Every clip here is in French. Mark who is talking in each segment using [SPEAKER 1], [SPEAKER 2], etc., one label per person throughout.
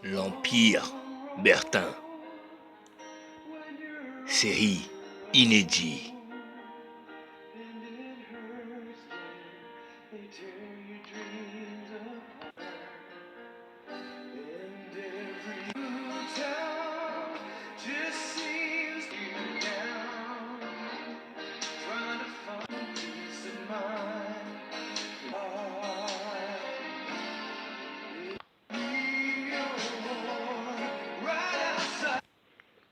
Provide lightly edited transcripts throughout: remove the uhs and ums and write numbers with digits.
[SPEAKER 1] L'Empire Bertin. Série inédite.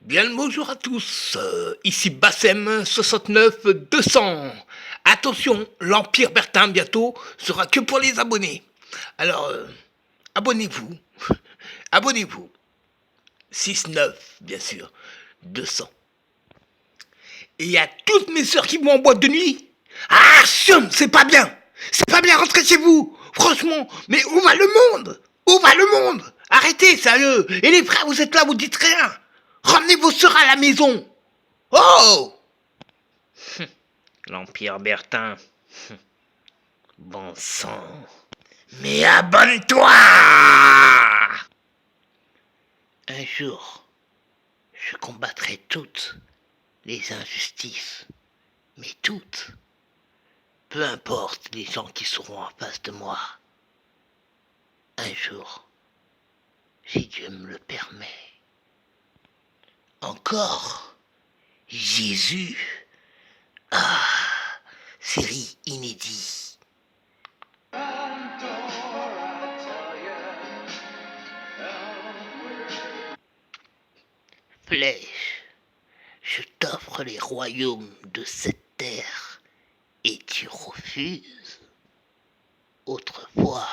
[SPEAKER 1] Bien le bonjour à tous, ici Bassem 69 200. Attention, l'Empire Bertin bientôt sera que pour les abonnés. Alors, abonnez-vous, abonnez-vous. 69 bien sûr, 200. Et il y a toutes mes sœurs qui vont en boîte de nuit. Ah, chiant, c'est pas bien, rentrez chez vous. Franchement, mais où va le monde? Où va le monde? Arrêtez, sérieux. Et les frères, vous êtes là, vous dites rien. Ramenez vos sœurs à la maison. Oh! L'Empire Bertin. Bon sang. Mais abonne-toi! Un jour, je combattrai toutes les injustices. Mais toutes. Peu importe les gens qui seront en face de moi. Un jour, si Dieu me le permet. Encore Jésus. Ah, série inédite. Flèche, je t'offre les royaumes de cette terre et tu refuses. Autrefois,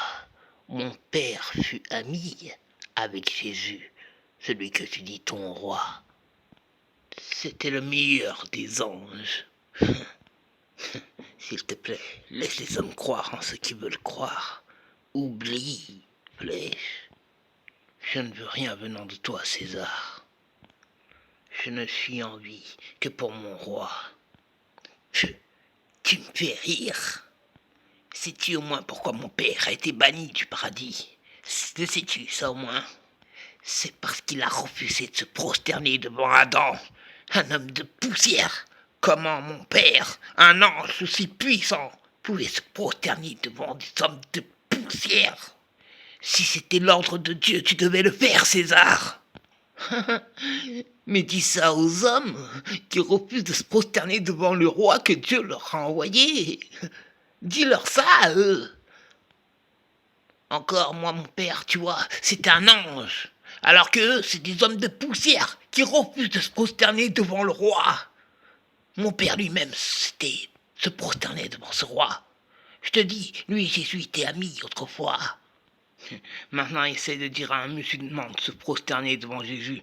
[SPEAKER 1] mon père fut ami avec Jésus, celui que tu dis ton roi. C'était le meilleur des anges. S'il te plaît, laisse les hommes croire en ce qu'ils veulent croire. Oublie, Flèche. Je ne veux rien venant de toi, César. Je ne suis en vie que pour mon roi. Tu me fais rire. Sais-tu au moins pourquoi mon père a été banni du paradis? Le sais-tu, ça au moins? C'est parce qu'il a refusé de se prosterner devant Adam, un homme de poussière. Comment mon père, un ange aussi puissant, pouvait se prosterner devant des hommes de poussière? Si c'était l'ordre de Dieu, tu devais le faire, César. Mais dis ça aux hommes qui refusent de se prosterner devant le roi que Dieu leur a envoyé. Dis-leur ça à eux. Encore, moi, mon père, tu vois, c'est un ange. Alors que eux, c'est des hommes de poussière qui refusent de se prosterner devant le roi. Mon père lui-même, c'était se prosterner devant ce roi. Je te dis, lui et Jésus étaient amis autrefois. Maintenant, essaie de dire à un musulman de se prosterner devant Jésus.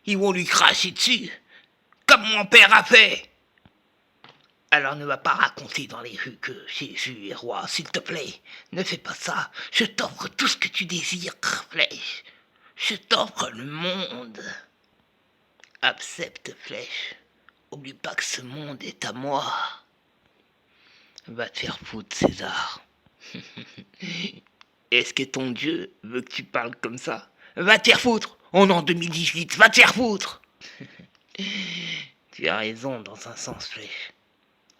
[SPEAKER 1] Ils vont lui cracher dessus, comme mon père a fait. Alors ne va pas raconter dans les rues que Jésus est roi, s'il te plaît. Ne fais pas ça. Je t'offre tout ce que tu désires, Flèche. Je t'offre le monde. Accepte, Flèche. Oublie pas que ce monde est à moi. Va te faire foutre, César. Est-ce que ton Dieu veut que tu parles comme ça? Va te faire foutre. On est en 2018, va te faire foutre. Tu as raison dans un sens, Flèche.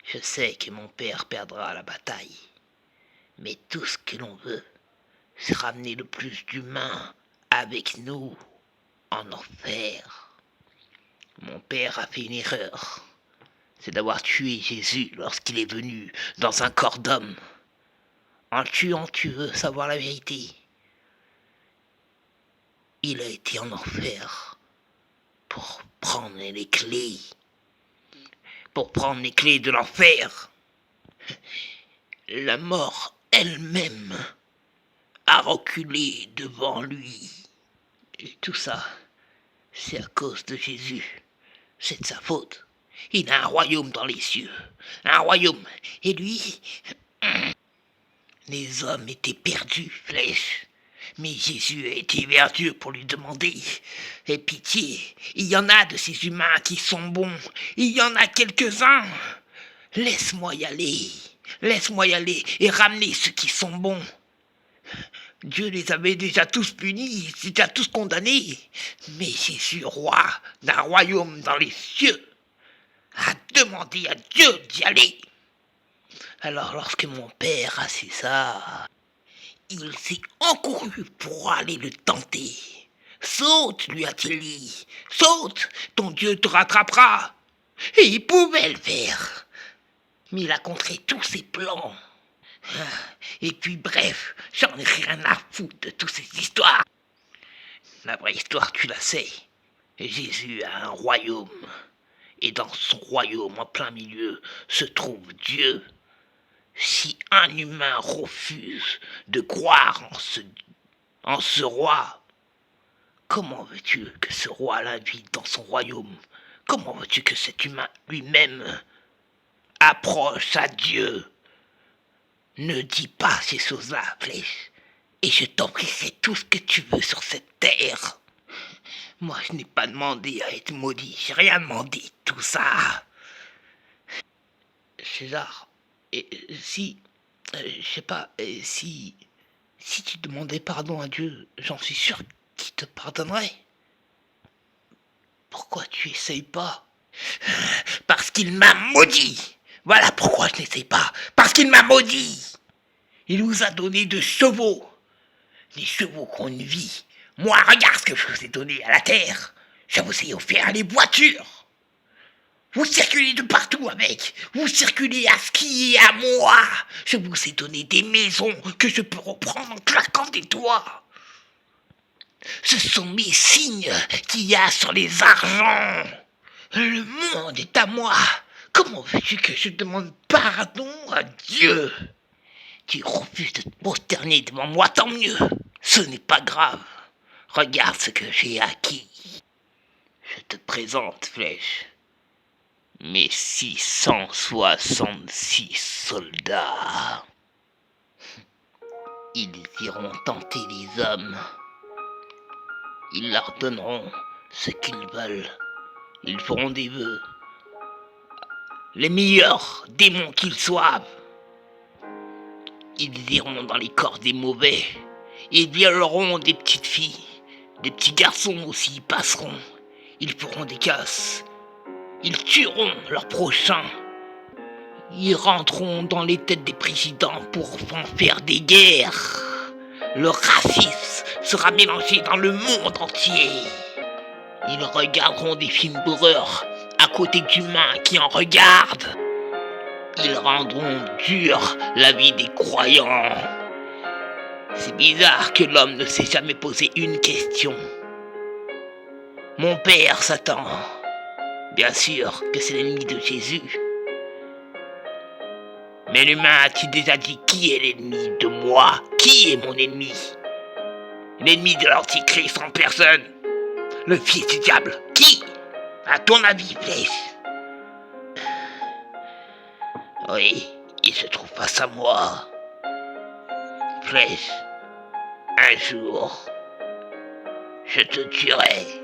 [SPEAKER 1] Je sais que mon père perdra la bataille. Mais tout ce que l'on veut, c'est ramener le plus d'humains avec nous en enfer. Mon père a fait une erreur. C'est d'avoir tué Jésus lorsqu'il est venu dans un corps d'homme. En le tuant, tu veux savoir la vérité. Il a été en enfer pour prendre les clés. Pour prendre les clés de l'enfer. La mort elle-même a reculé devant lui. Et tout ça, c'est à cause de Jésus. C'est de sa faute. Il a un royaume dans les cieux. Un royaume. Et lui, les hommes étaient perdus, Flèche. Mais Jésus a été vers Dieu pour lui demander. Aie pitié, il y en a de ces humains qui sont bons. Il y en a quelques-uns. Laisse-moi y aller et ramener ceux qui sont bons. Dieu les avait déjà tous punis, déjà tous condamnés. Mais Jésus, roi d'un royaume dans les cieux, a demandé à Dieu d'y aller. Alors lorsque mon père a su ça, il s'est encouru pour aller le tenter. Saute, lui a-t-il dit, saute, ton Dieu te rattrapera. Et il pouvait le faire. Mais il a contré tous ses plans. Et puis bref, j'en ai rien à foutre de toutes ces histoires. La vraie histoire, tu la sais. Jésus a un royaume. Et dans son royaume, en plein milieu, se trouve Dieu. Si un humain refuse de croire en ce roi, comment veux-tu que ce roi l'invite dans son royaume? Comment veux-tu que cet humain lui-même approche à Dieu? Ne dis pas ces choses-là, Flèche, et je t'offrirai tout ce que tu veux sur cette terre. Moi, je n'ai pas demandé à être maudit, j'ai rien demandé, tout ça. César, et si, je sais pas, si tu demandais pardon à Dieu, j'en suis sûr qu'il te pardonnerait. Pourquoi tu essayes pas? Parce qu'il m'a maudit. Voilà pourquoi je n'essaye pas. Parce qu'il m'a maudit. Il nous a donné de chevaux. Les chevaux qui ont une vie. Moi, regarde ce que je vous ai donné à la terre. Je vous ai offert les voitures. Vous circulez de partout avec. Vous circulez à skier à moi. Je vous ai donné des maisons que je peux reprendre en claquant des doigts. Ce sont mes signes qu'il y a sur les argents. Le monde est à moi. Comment veux-tu que je demande pardon à Dieu? Tu refuses de te prosterner devant moi, tant mieux. Ce n'est pas grave. Regarde ce que j'ai acquis. Je te présente, Flèche, mes 666 soldats. Ils iront tenter les hommes. Ils leur donneront ce qu'ils veulent. Ils feront des vœux. Les meilleurs démons qu'ils soient. Ils iront dans les corps des mauvais. Ils violeront des petites filles. Des petits garçons aussi y passeront. Ils feront des casses. Ils tueront leurs prochains. Ils rentreront dans les têtes des présidents pour en faire des guerres. Le racisme sera mélangé dans le monde entier. Ils regarderont des films d'horreur à côté d'humains qui en regardent. Ils rendront dure la vie des croyants. C'est bizarre que l'homme ne s'est jamais posé une question. Mon père, Satan, bien sûr que c'est l'ennemi de Jésus. Mais l'humain a-t-il déjà dit qui est l'ennemi de moi? Qui est mon ennemi? L'ennemi de l'antichrist en personne? Le fils du diable? Qui? À ton avis, Flèche? Oui, il se trouve face à moi. Flèche, un jour, je te tuerai.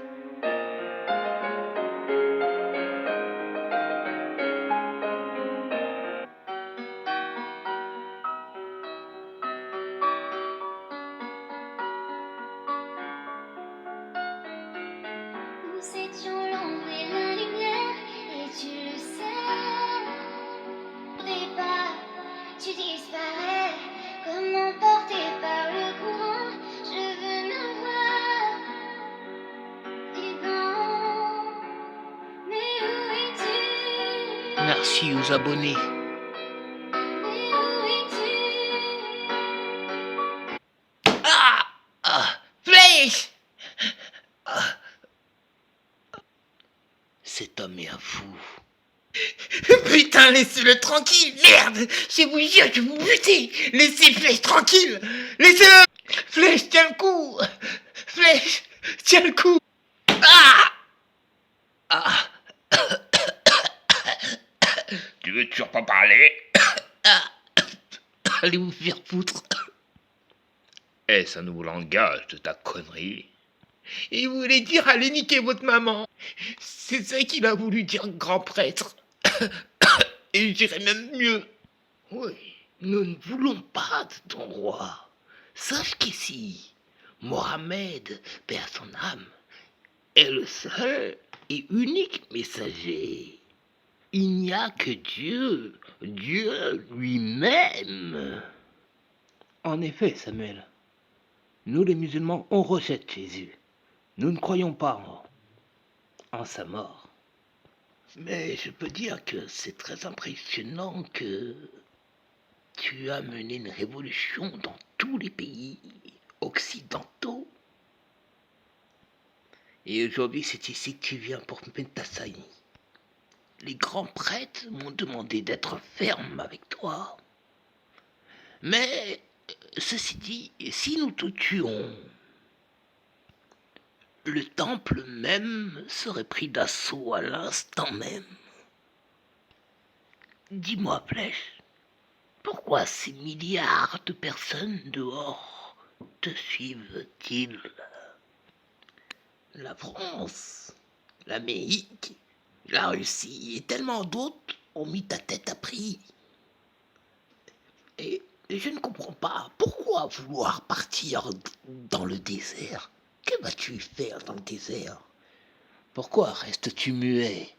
[SPEAKER 2] Nous étions l'ombre et la lumière, et tu le sais. Au départ, tu disparais, comme emporté par le courant. Je veux me voir vivant. Mais où es-tu?
[SPEAKER 1] Merci aux abonnés.
[SPEAKER 2] Mais où es-tu?
[SPEAKER 1] Ah! Ah! Flèche! Cet homme est un fou. Putain, laissez-le tranquille, merde! Je vous jure, je vais vous buter! Laissez Flèche tranquille! Laissez-le! Flèche, tiens le coup! Flèche, tiens le coup! Ah! Ah! Tu veux toujours pas parler? Ah! Allez vous faire foutre! Est-ce un nouveau langage de ta connerie? Il voulait dire allez niquer votre maman. C'est ça qu'il a voulu dire, grand prêtre. Et je dirais même mieux. Oui, nous ne voulons pas de ton roi. Sache qu'ici, Mohammed, père son âme, est le seul et unique messager. Il n'y a que Dieu, Dieu lui-même. En effet, Samuel, nous les musulmans, on rejette Jésus. Nous ne croyons pas en sa mort. Mais je peux dire que c'est très impressionnant que tu as mené une révolution dans tous les pays occidentaux. Et aujourd'hui, c'est ici que tu viens pour Pentassaï. Les grands prêtres m'ont demandé d'être ferme avec toi. Mais, ceci dit, si nous te tuons, le temple même serait pris d'assaut à l'instant même. Dis-moi, Flèche, pourquoi ces milliards de personnes dehors te suivent-ils? La France, l'Amérique, la Russie et tellement d'autres ont mis ta tête à prix. Et je ne comprends pas pourquoi vouloir partir dans le désert. Que vas-tu faire dans le désert? Pourquoi restes-tu muet?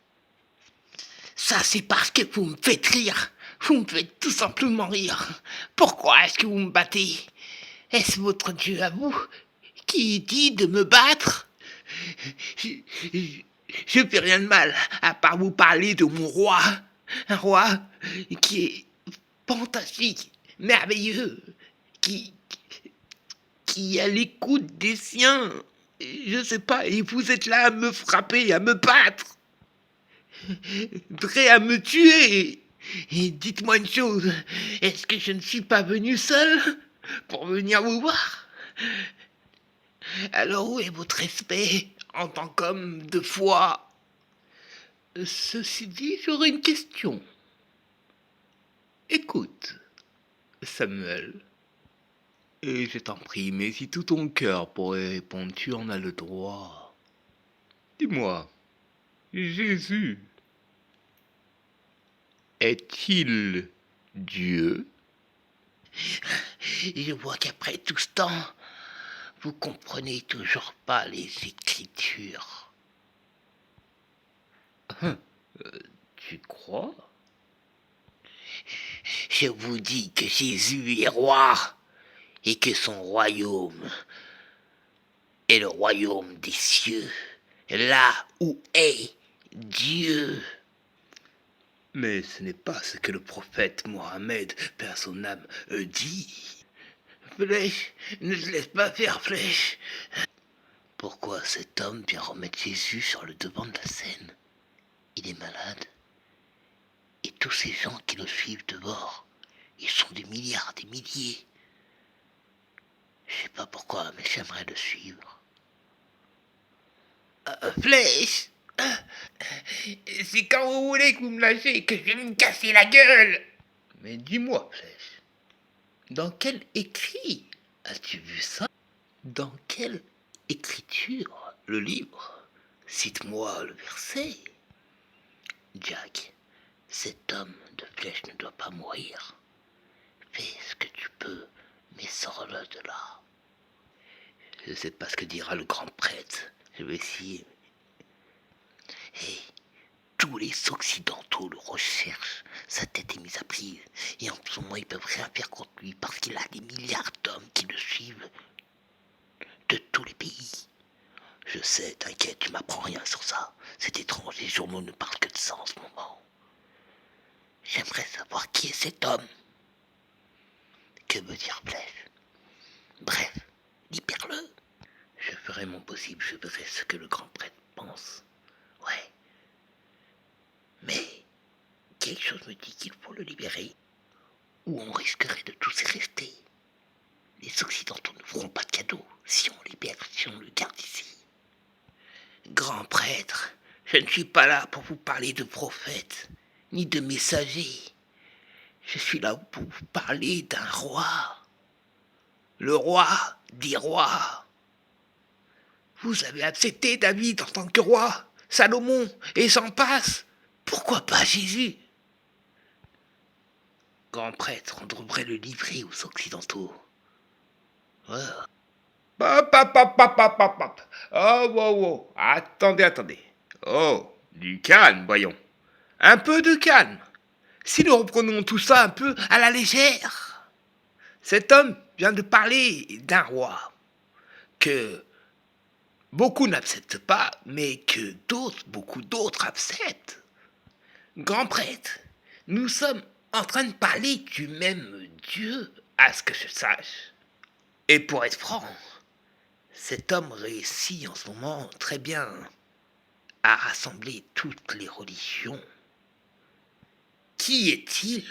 [SPEAKER 1] Ça, c'est parce que vous me faites rire. Vous me faites tout simplement rire. Pourquoi est-ce que vous me battez? Est-ce votre Dieu à vous qui dit de me battre? Je fais rien de mal, à part vous parler de mon roi. Un roi qui est fantastique, merveilleux, qui est à l'écoute des siens. Je sais pas, et vous êtes là à me frapper, à me battre, prêt à me tuer. Et dites-moi une chose, est-ce que je ne suis pas venu seul pour venir vous voir? Alors où est votre respect en tant qu'homme de foi? Ceci dit, j'aurais une question. Écoute, Samuel, et je t'en prie, mais si tout ton cœur pourrait répondre, tu en as le droit. Dis-moi, Jésus est-il Dieu? Je vois qu'après tout ce temps, vous comprenez toujours pas les Écritures. Tu crois? Je vous dis que Jésus est roi et que son royaume est le royaume des cieux, là où est Dieu. Mais ce n'est pas ce que le prophète Mohammed, père son âme, dit. Flèche, ne te laisse pas faire, Flèche. Pourquoi cet homme vient remettre Jésus sur le devant de la scène? Il est malade. Et tous ces gens qui le suivent dehors, ils sont des milliards, des milliers. Je sais pas pourquoi, mais j'aimerais le suivre. Flèche, c'est quand vous voulez que vous me lâchez que je vais me casser la gueule. Mais dis-moi, Flèche, dans quel écrit as-tu vu ça? Dans quelle écriture? Le livre? Cite-moi le verset. Jack, cet homme de Flèche ne doit pas mourir. Fais ce que tu peux, mais sors-le de là. Je ne sais pas ce que dira le grand prêtre. Je vais essayer. Et tous les occidentaux le recherchent. Sa tête est mise à prix. Et en ce moment, ils peuvent rien faire contre lui parce qu'il a des milliards d'hommes qui le suivent de tous les pays. Je sais, t'inquiète, tu m'apprends rien sur ça. C'est étrange, les journaux ne parlent que de ça en ce moment. J'aimerais savoir qui est cet homme. Que veut dire Flèche? Bref, libère-le. Je ferai mon possible, je verrai ce que le grand prêtre pense. Ouais. Mais quelque chose me dit qu'il faut le libérer, ou on risquerait de tous y rester. Les Occidentaux ne feront pas de cadeau si on libère, si on le garde ici. Grand prêtre, je ne suis pas là pour vous parler de prophète, ni de messager. Je suis là pour vous parler d'un roi. Le roi des rois. Vous avez accepté David en tant que roi, Salomon, et j'en passe. Pourquoi pas Jésus? Grand prêtre, on devrait le livrer aux Occidentaux. Voilà.
[SPEAKER 3] Hop, hop, hop, hop, hop, hop, hop. Oh, wow, wow. Attendez, attendez. Oh, du calme, voyons. Un peu de calme. Si nous reprenons tout ça un peu à la légère. Cet homme vient de parler d'un roi que beaucoup n'acceptent pas, mais que d'autres, beaucoup d'autres acceptent. Grand prêtre, nous sommes en train de parler du même Dieu, à ce que je sache. Et pour être franc, cet homme réussit en ce moment très bien à rassembler toutes les religions. Qui est-il?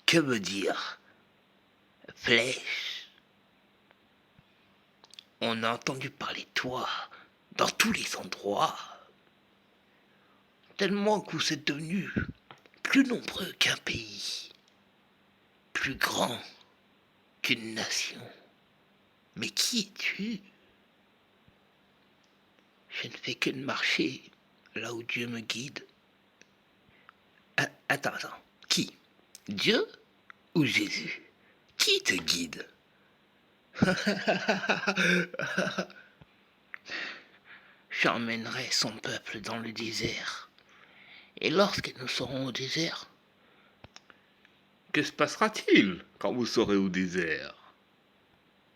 [SPEAKER 3] Que veut dire flèche? On a entendu parler de toi dans tous les endroits. Tellement que vous êtes devenu plus nombreux qu'un pays, plus grand qu'une nation. Mais qui es-tu? Je ne fais que de marcher là où Dieu me guide. Attends. Qui? Dieu ou Jésus? Qui te guide? J'emmènerai son peuple dans le désert. Et lorsque nous serons au désert, que se passera-t-il quand vous serez au désert?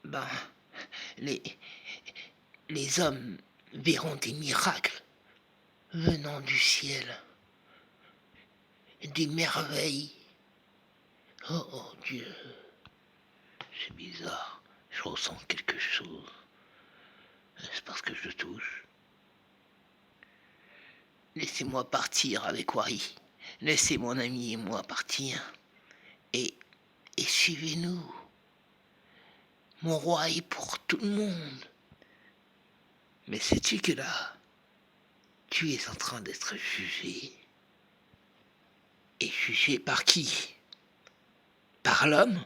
[SPEAKER 3] Ben, les, les hommes verront des miracles venant du ciel, des merveilles. Oh Dieu, c'est bizarre, je ressens quelque chose. C'est parce que je touche. Laissez-moi partir avec Wari. Laissez mon ami et moi partir. Et suivez-nous. Mon roi est pour tout le monde. Mais sais-tu que là, tu es en train d'être jugé? Et jugé par qui? Par l'homme?